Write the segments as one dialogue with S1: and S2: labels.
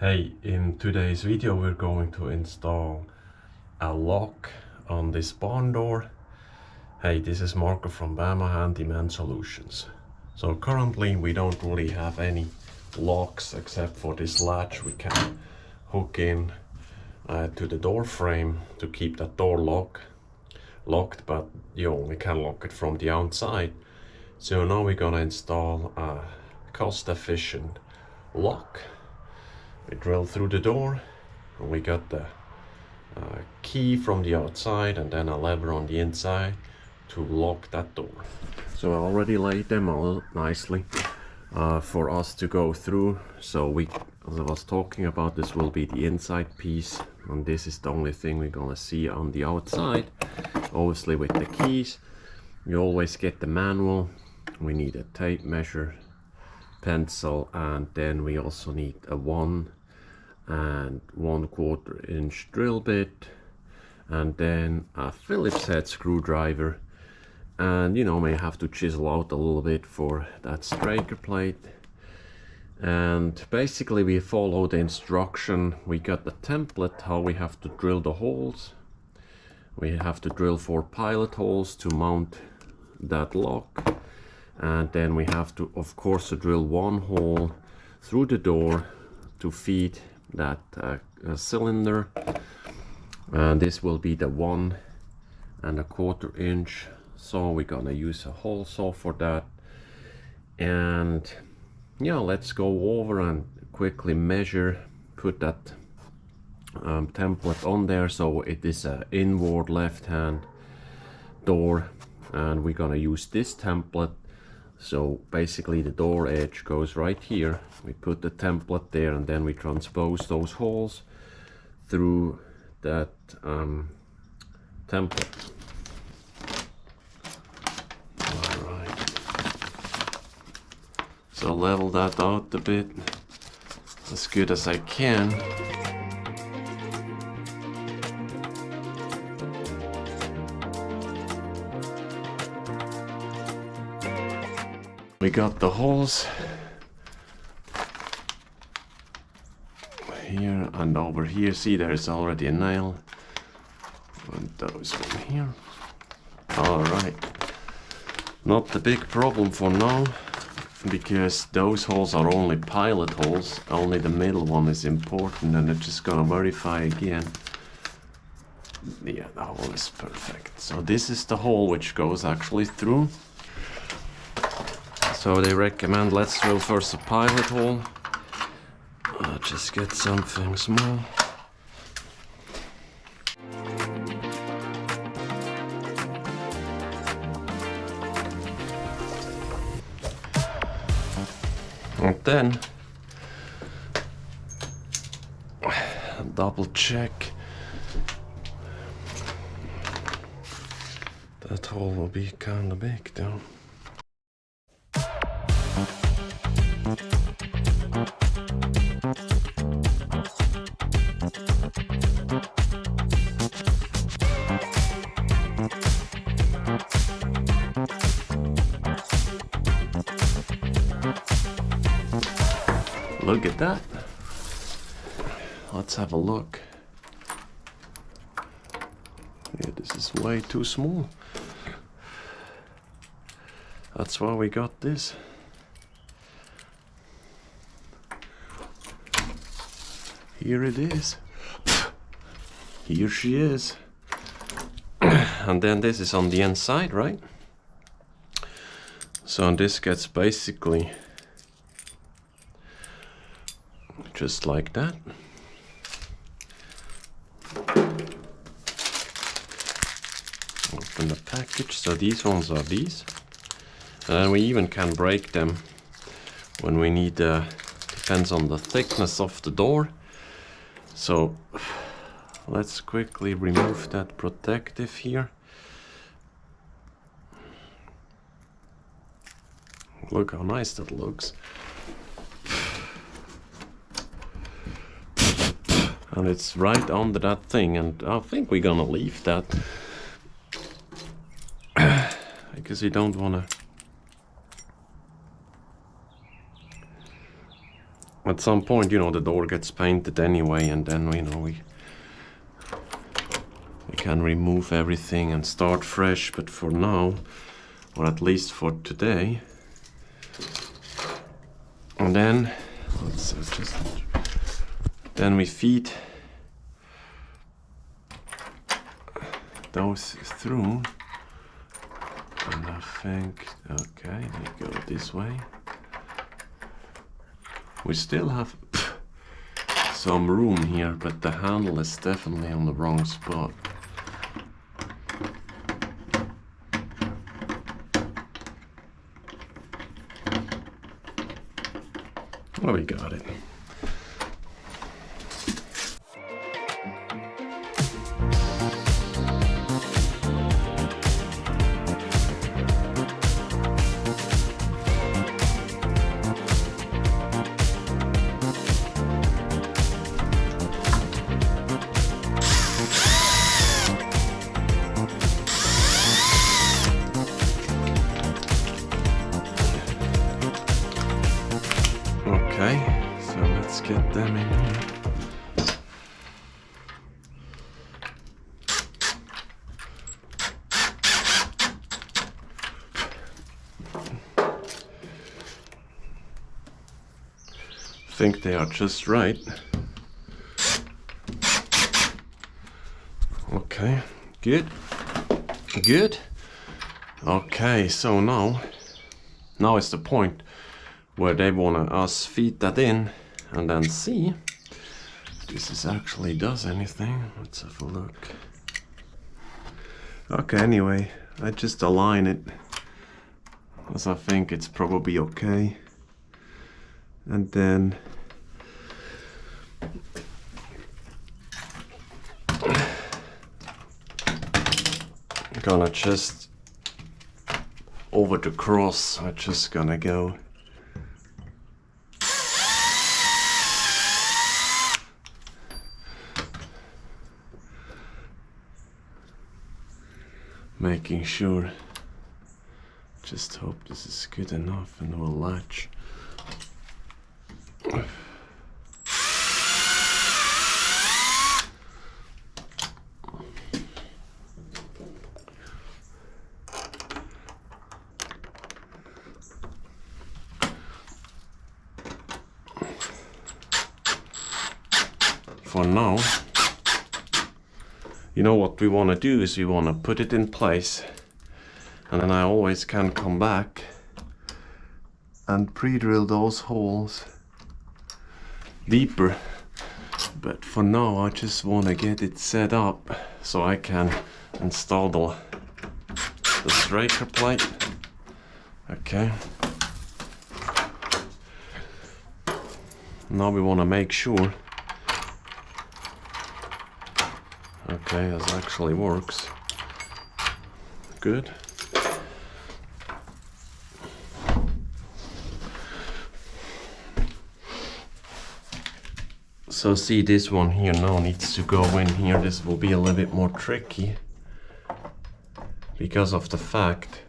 S1: Hey, in today's video we're going to install a lock on this barn door. Hey, this is Marco from Bama Handyman Solutions. So currently we don't really have any locks except for this latch we can hook in to the door frame to keep that door locked, but you only can lock it from the outside. So now we're gonna install a cost-efficient lock. We drill through the door and we got the key from the outside and then a lever on the inside to lock that door. So I already laid them out nicely for us to go through. So as I was talking about, this will be the inside piece and this is the only thing we're gonna see on the outside. Obviously with the keys you always get the manual. We need a tape measure, pencil, and then we also need a 1 1/4 inch drill bit, and then a Phillips head screwdriver, and you know, may have to chisel out a little bit for that striker plate. And basically we follow the instruction. We got the template how we have to drill the holes. We have to drill 4 pilot holes to mount that lock, and then we have to, of course, drill 1 hole through the door to feed that cylinder, and this will be the 1 1/4 inch saw. We're gonna use a hole saw for that. And yeah, let's go over and quickly measure, put that template on there. So it is an inward left hand door and we're gonna use this template. So basically the door edge goes right here. We put the template there and then we transpose those holes through that template. Alright. So level that out a bit as good as I can. We got the holes here and over here. See, there's already a nail. And those from here. Alright. Not the big problem for now, because those holes are only pilot holes. Only the middle one is important, and I'm just gonna verify again. Yeah, the hole is perfect. So this is the hole which goes actually through. So they recommend let's drill first a pilot hole. Just get something small. And then double check. That hole will be kind of big though. Look at that. Let's have a look. Yeah, this is way too small. That's why we got this. Here it is. Here she is. And then this is on the inside, right? So this gets basically just like that. Open the package. So these ones are these. And then we even can break them when we need, depends on the thickness of the door. So let's quickly remove that protective here. Look how nice that looks. And it's right under that thing, and I think we're gonna leave that because you don't wanna at some point, you know, the door gets painted anyway, and then, you know, we can remove everything and start fresh. But for now, or at least for today, and then let's just then we feed those through, and I think, okay, they go this way. We still have some room here, but the handle is definitely on the wrong spot. Oh, we got it. Okay, so let's get them in here. I think they are just right. Okay, good, good. Okay, so now is the point where they want us feed that in and then see if this actually does anything. Let's have a look. Okay, anyway, I just align it as I think it's probably okay, and then I'm gonna just over the cross, I'm just gonna go making sure. Just hope this is good enough and will latch. For now, you know what we want to do is we want to put it in place, and then I always can come back and pre-drill those holes deeper. But for now I just want to get it set up so I can install the striker plate. Okay. Now we want to make sure. Okay, this actually works. Good. So see, this one here now needs to go in here. This will be a little bit more tricky because of the fact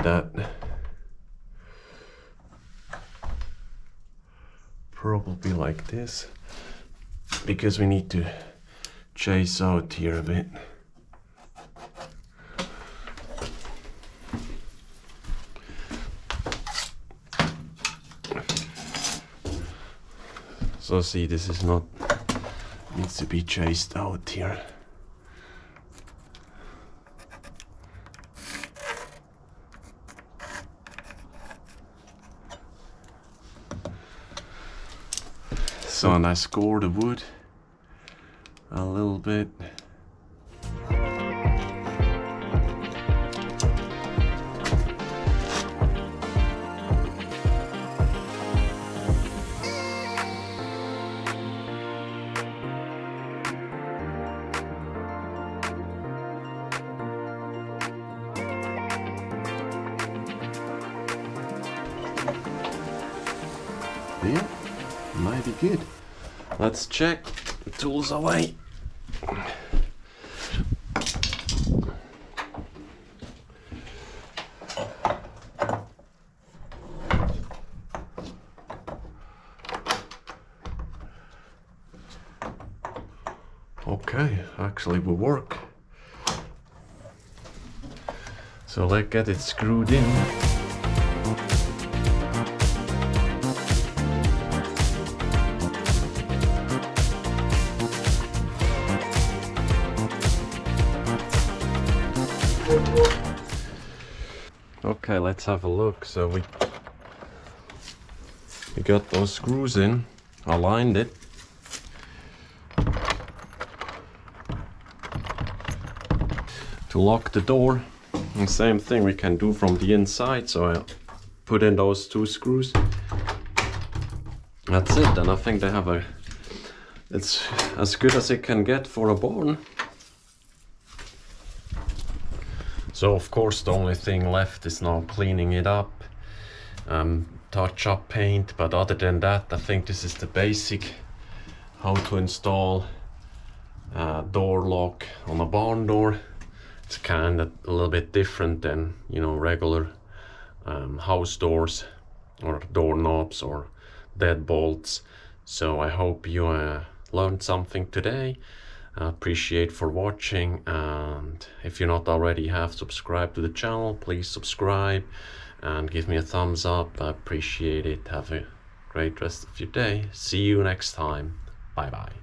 S1: that probably like this, because we need to chase out here a bit. So see, this is not, needs to be chased out here. So, and I score the wood a little bit. Yeah, might be good. Let's check. The tools away. Okay, actually will work. So let's get it screwed in. Okay, let's have a look. So we got those screws in, aligned it. To lock the door, and same thing we can do from the inside. So I put in those 2 screws. That's it, and I think they have it's as good as it can get for a barn. So of course the only thing left is now cleaning it up, touch up paint, but other than that I think this is the basic how to install a door lock on a barn door. It's kind of a little bit different than, you know, regular house doors or door knobs or deadbolts. So I hope you learned something today. I appreciate for watching, and if you not already have subscribed to the channel, please subscribe and give me a thumbs up. I appreciate it. Have a great rest of your day. See you next time. Bye bye.